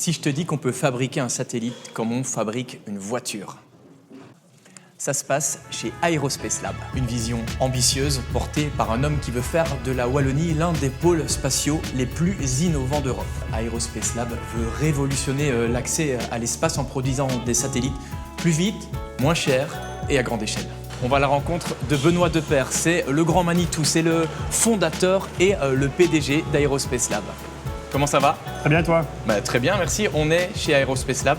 Si je te dis qu'on peut fabriquer un satellite comme on fabrique une voiture, ça se passe chez Aerospace Lab. Une vision ambitieuse portée par un homme qui veut faire de la Wallonie l'un des pôles spatiaux les plus innovants d'Europe. Aerospace Lab veut révolutionner l'accès à l'espace en produisant des satellites plus vite, moins chers et à grande échelle. On va à la rencontre de Benoît Deper, c'est le grand Manitou, c'est le fondateur et le PDG d'Aerospace Lab. Comment ça va? Très bien, toi? Très bien, merci. On est chez Aerospace Lab.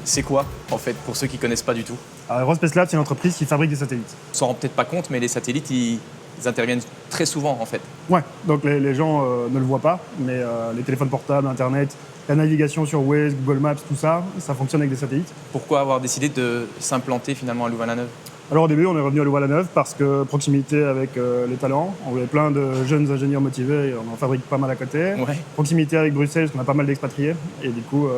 C'est quoi, en fait, pour ceux qui ne connaissent pas du tout? Alors, Aerospace Lab, c'est une entreprise qui fabrique des satellites. On s'en rend peut-être pas compte, mais les satellites, ils interviennent très souvent, en fait. Ouais, donc les gens ne le voient pas, mais les téléphones portables, Internet, la navigation sur Waze, Google Maps, tout ça, ça fonctionne avec des satellites. Pourquoi avoir décidé de s'implanter finalement à Louvain-la-Neuve? Alors au début, on est revenu à Louvain-la-Neuve parce que proximité avec les talents. On avait plein de jeunes ingénieurs motivés et on en fabrique pas mal à côté. Ouais. Proximité avec Bruxelles, parce qu'on a pas mal d'expatriés. Et du coup,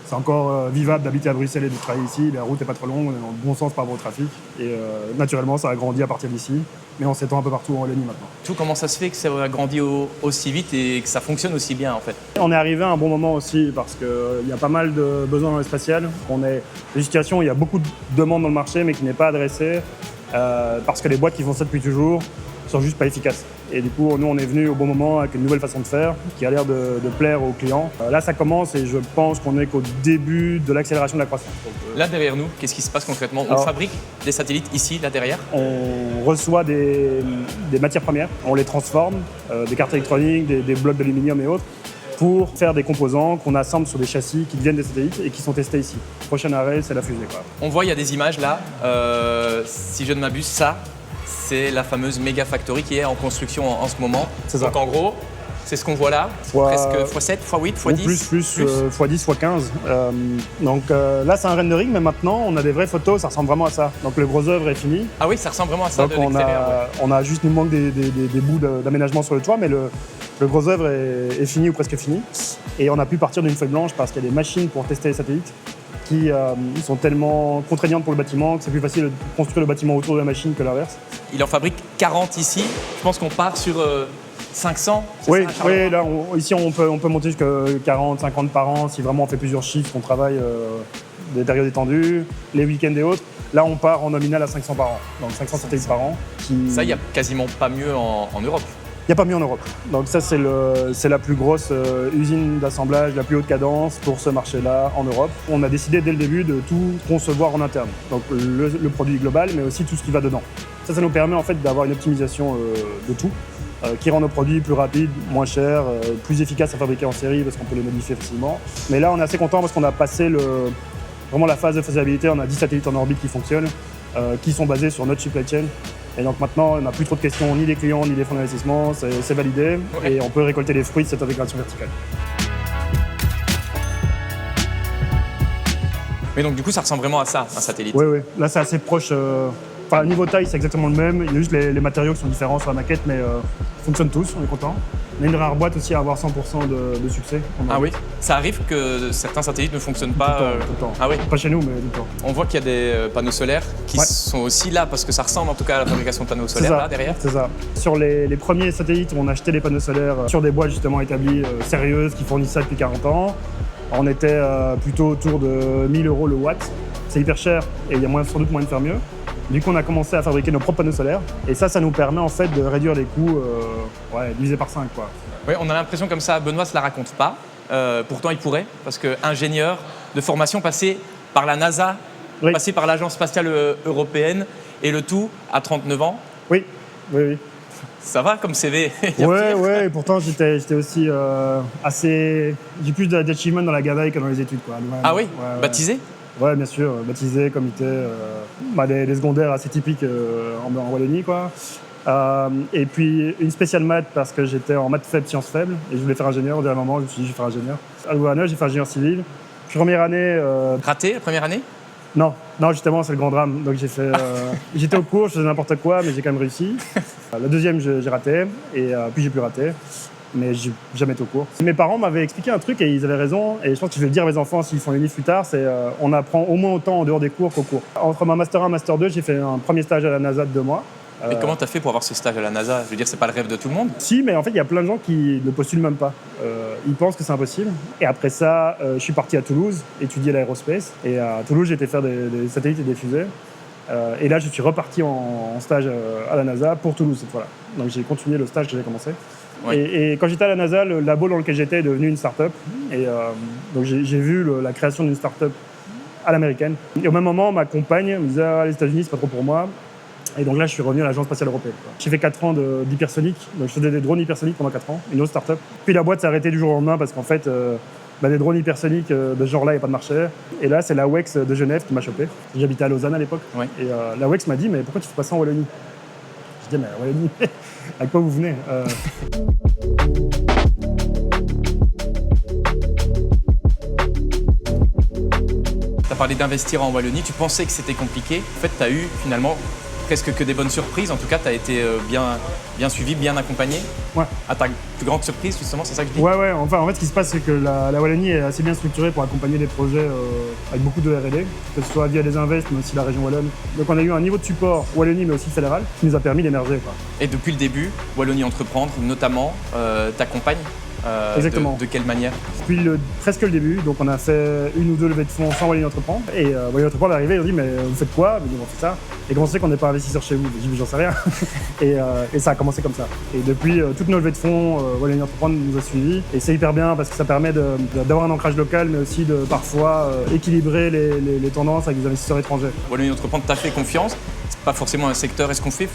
c'est encore vivable d'habiter à Bruxelles et de travailler ici. La route n'est pas trop longue, on est dans le bon sens par rapport au trafic. Et naturellement, ça a grandi à partir d'ici. Mais on s'étend un peu partout en Wallonie maintenant. Tout, comment ça se fait que ça a grandi aussi vite et que ça fonctionne aussi bien, en fait? On est arrivé à un bon moment aussi parce qu'il y a pas mal de besoins dans le spatial. Des situations où il y a beaucoup de demandes dans le marché mais qui n'est pas adressée parce que les boîtes qui font ça depuis toujours sont juste pas efficaces. Et du coup, nous, on est venu au bon moment avec une nouvelle façon de faire qui a l'air de plaire aux clients. Là, ça commence et je pense qu'on est qu'au début de l'accélération de la croissance. Là, derrière nous, qu'est-ce qui se passe concrètement? On fabrique des satellites ici, là, derrière? On reçoit des matières premières, on les transforme, des cartes électroniques, des blocs d'aluminium et autres, pour faire des composants qu'on assemble sur des châssis qui deviennent des satellites et qui sont testés ici. Prochain arrêt, c'est la fusée, quoi. On voit, il y a des images là. Si je ne m'abuse, ça, c'est la fameuse Mega Factory qui est en construction en ce moment. C'est ça. Donc en gros, c'est ce qu'on voit là, presque x7, x8, x10. Plus, x10, x15. Là, c'est un rendering, mais maintenant, on a des vraies photos, ça ressemble vraiment à ça. Donc le gros œuvre est fini. Ah oui, ça ressemble vraiment à ça. Donc on a juste, nous manque des bouts d'aménagement sur le toit, mais le gros œuvre est fini ou presque fini. Et on a pu partir d'une feuille blanche parce qu'il y a des machines pour tester les satellites qui sont tellement contraignantes pour le bâtiment que c'est plus facile de construire le bâtiment autour de la machine que l'inverse. Il en fabrique 40 ici. Je pense qu'on part sur 500. Oui, là, ici on peut monter jusqu'à 40, 50 par an si vraiment on fait plusieurs chiffres, on travaille des périodes étendues, les week-ends et autres. Là, on part en nominal à 500 par an, donc 500 satellites par an. Ça, il n'y a quasiment pas mieux en Europe. Il n'y a pas mieux en Europe. Donc ça, c'est la plus grosse usine d'assemblage, la plus haute cadence pour ce marché-là en Europe. On a décidé dès le début de tout concevoir en interne. Donc le produit global, mais aussi tout ce qui va dedans. Ça nous permet en fait d'avoir une optimisation de tout, qui rend nos produits plus rapides, moins chers, plus efficaces à fabriquer en série parce qu'on peut les modifier facilement. Mais là, on est assez content parce qu'on a passé vraiment la phase de faisabilité. On a 10 satellites en orbite qui fonctionnent, qui sont basés sur notre supply chain. Et donc maintenant, on n'a plus trop de questions ni des clients, ni des fonds d'investissement, c'est validé et on peut récolter les fruits de cette intégration verticale. Mais donc du coup, ça ressemble vraiment à ça, un satellite? Oui. Là, c'est assez proche. Enfin, niveau taille, c'est exactement le même. Il y a juste les matériaux qui sont différents sur la maquette, mais ils fonctionnent tous, on est content. On a une rare boîte aussi à avoir 100% de succès. Ah oui? Ça arrive que certains satellites ne fonctionnent pas? Tout le temps. Ah oui? Pas chez nous, mais tout le temps. On voit qu'il y a des panneaux solaires qui sont aussi là, parce que ça ressemble en tout cas à la fabrication de panneaux solaires là derrière. C'est ça. Sur les premiers satellites, on achetait des panneaux solaires sur des boîtes justement établies, sérieuses, qui fournissent ça depuis 40 ans. On était plutôt autour de 1000 € le watt. C'est hyper cher et il y a sans doute moyen de faire mieux. Du coup, on a commencé à fabriquer nos propres panneaux solaires. Et ça nous permet en fait de réduire les coûts divisé par 5, quoi. Oui, on a l'impression comme ça, Benoît ne se la raconte pas. Pourtant, il pourrait, parce qu'ingénieur de formation passé par la NASA, passé par l'Agence spatiale européenne, et le tout à 39 ans. Oui. Ça va comme CV? Ouais, et pourtant j'étais aussi assez... J'ai plus d'achievements dans la gavaille que dans les études, quoi. Ah oui? Ouais. Baptisé? Ouais, bien sûr, baptisé, comité, des secondaires assez typiques en Wallonie, quoi. Et puis une spéciale maths parce que j'étais en maths faible, sciences faibles, et je voulais faire ingénieur. Au dernier moment, je me suis dit, je vais faire ingénieur. À Louvain-la-Neuve, j'ai fait ingénieur civil. Puis première année... Raté la première année? Non, justement, c'est le grand drame. Donc j'ai fait... j'étais au cours, je faisais n'importe quoi, mais j'ai quand même réussi. La deuxième, j'ai raté, et puis j'ai pu rater. mais j'ai jamais été au cours. Mes parents m'avaient expliqué un truc et ils avaient raison, et je pense que je vais le dire à mes enfants s'ils font l'UNIF plus tard, c'est on apprend au moins autant en dehors des cours qu'au cours. Entre ma Master 1 et Master 2, j'ai fait un premier stage à la NASA de 2 mois. Mais comment t'as fait pour avoir ce stage à la NASA? Je veux dire, c'est pas le rêve de tout le monde. Si, mais en fait, il y a plein de gens qui ne postulent même pas. Ils pensent que c'est impossible. Et après ça, je suis parti à Toulouse, étudier l'aérospace. Et à Toulouse, j'ai été faire des satellites et des fusées. Et là, je suis reparti en stage à la NASA pour Toulouse cette fois-là. Donc j'ai continué le stage que j'avais commencé. Oui. Et quand j'étais à la NASA, le labo dans lequel j'étais est devenu une start-up. Et donc j'ai vu la création d'une start-up à l'américaine. Et au même moment, ma compagne me disait « les États-Unis, c'est pas trop pour moi ». Et donc là, je suis revenu à l'Agence spatiale européenne. J'ai fait 4 ans d'hypersonique, donc je faisais des drones hypersoniques pendant 4 ans, une autre start-up. Puis la boîte s'est arrêtée du jour au lendemain parce qu'en fait, des drones hypersoniques de ce genre-là, il n'y a pas de marché. Et là, c'est la WEX de Genève qui m'a chopé. J'habitais à Lausanne à l'époque. Oui. Et la WEX m'a dit « mais pourquoi tu fais pas ça en Wallonie ?» Je dis « mais Wallonie, à quoi vous venez Tu as parlé d'investir en Wallonie, tu pensais que c'était compliqué. En fait, tu as eu finalement presque que des bonnes surprises. En tout cas, tu as été bien suivi, bien accompagné. Ouais. À ta plus grande surprise, justement, c'est ça que je dis? Ouais. Enfin, en fait, ce qui se passe, c'est que la Wallonie est assez bien structurée pour accompagner des projets avec beaucoup de R&D, que ce soit via des invests, mais aussi la région wallonne. Donc, on a eu un niveau de support Wallonie, mais aussi fédéral, qui nous a permis d'émerger, quoi. Et depuis le début, Wallonie Entreprendre, notamment, t'accompagne Exactement. De quelle manière? Depuis presque le début, donc on a fait 1 ou 2 levées de fonds sans Wallonie Entreprendre. Et Wallonie Entreprendre est arrivé, ils ont dit mais vous faites quoi? On fait ça. Et comment c'est qu'on n'est pas investisseur chez vous? J'ai dit j'en sais rien. et ça a commencé comme ça. Et depuis toutes nos levées de fonds, Wallonie Entreprendre nous a suivis. Et c'est hyper bien parce que ça permet d'avoir un ancrage local, mais aussi de parfois équilibrer les tendances avec des investisseurs étrangers. Wallonie Entreprendre t'a fait confiance. C'est pas forcément un secteur. Est-ce qu'on fait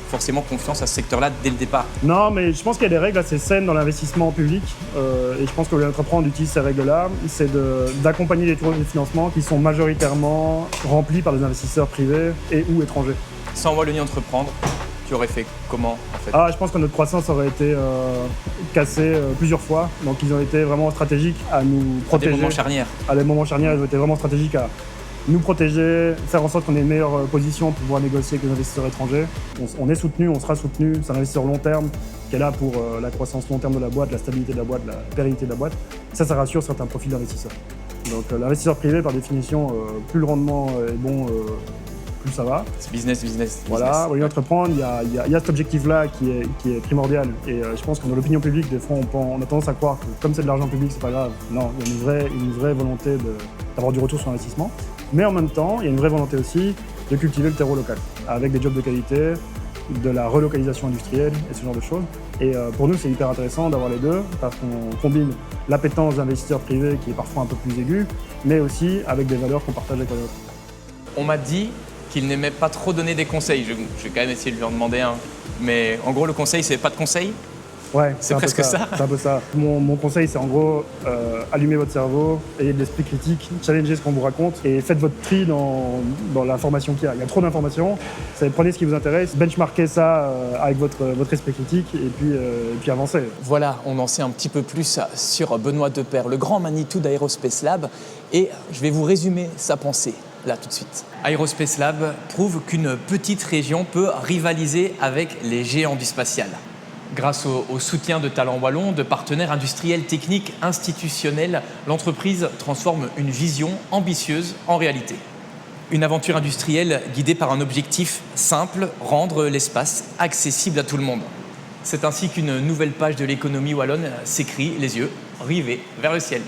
forcément confiance à ce secteur-là dès le départ? Non, mais je pense qu'il y a des règles assez saines dans l'investissement public. Et je pense que Wallonie Entreprendre utilise ces règles-là. C'est d'accompagner les tours de financement qui sont majoritairement remplis par des investisseurs privés et ou étrangers. Sans Wallonie Entreprendre, tu aurais fait comment en fait? Je pense que notre croissance aurait été cassée plusieurs fois. Donc ils ont été vraiment stratégiques à nous protéger. À des moments charnières. À des moments charnières, ils ont été vraiment stratégiques à nous protéger, faire en sorte qu'on ait une meilleure position pour pouvoir négocier avec les investisseurs étrangers. On est soutenu, on sera soutenu. C'est un investisseur long terme qui est là pour la croissance long terme de la boîte, la stabilité de la boîte, la pérennité de la boîte. Ça rassure certains profils d'investisseurs. Donc l'investisseur privé, par définition, plus le rendement est bon, plus ça va. C'est business. Voilà, Wallonie Entreprendre, il y a cet objectif-là qui est primordial. Et je pense que dans l'opinion publique, des fois, on a tendance à croire que comme c'est de l'argent public, c'est pas grave. Non, il y a une vraie volonté d'avoir du retour sur investissement. Mais en même temps, il y a une vraie volonté aussi de cultiver le terreau local, avec des jobs de qualité, de la relocalisation industrielle et ce genre de choses. Et pour nous, c'est hyper intéressant d'avoir les deux, parce qu'on combine l'appétence d'investisseurs privés, qui est parfois un peu plus aiguë, mais aussi avec des valeurs qu'on partage avec les autres. On m'a dit qu'il n'aimait pas trop donner des conseils. Je vais quand même essayer de lui en demander un. Mais en gros, le conseil, c'est pas de conseil? Ouais, c'est presque ça. C'est un peu ça. Mon conseil, c'est en gros, allumez votre cerveau, ayez de l'esprit critique, challengez ce qu'on vous raconte et faites votre tri dans l'information qu'il y a. Il y a trop d'informations, prenez ce qui vous intéresse, benchmarkez ça avec votre esprit critique et puis avancez. Voilà, on en sait un petit peu plus sur Benoît Depaire, le grand Manitou d'Aerospace Lab, et je vais vous résumer sa pensée. Là, tout de suite. Aerospace Lab prouve qu'une petite région peut rivaliser avec les géants du spatial. Grâce au soutien de talents wallons, de partenaires industriels, techniques, institutionnels, l'entreprise transforme une vision ambitieuse en réalité. Une aventure industrielle guidée par un objectif simple, rendre l'espace accessible à tout le monde. C'est ainsi qu'une nouvelle page de l'économie wallonne s'écrit, les yeux rivés vers le ciel.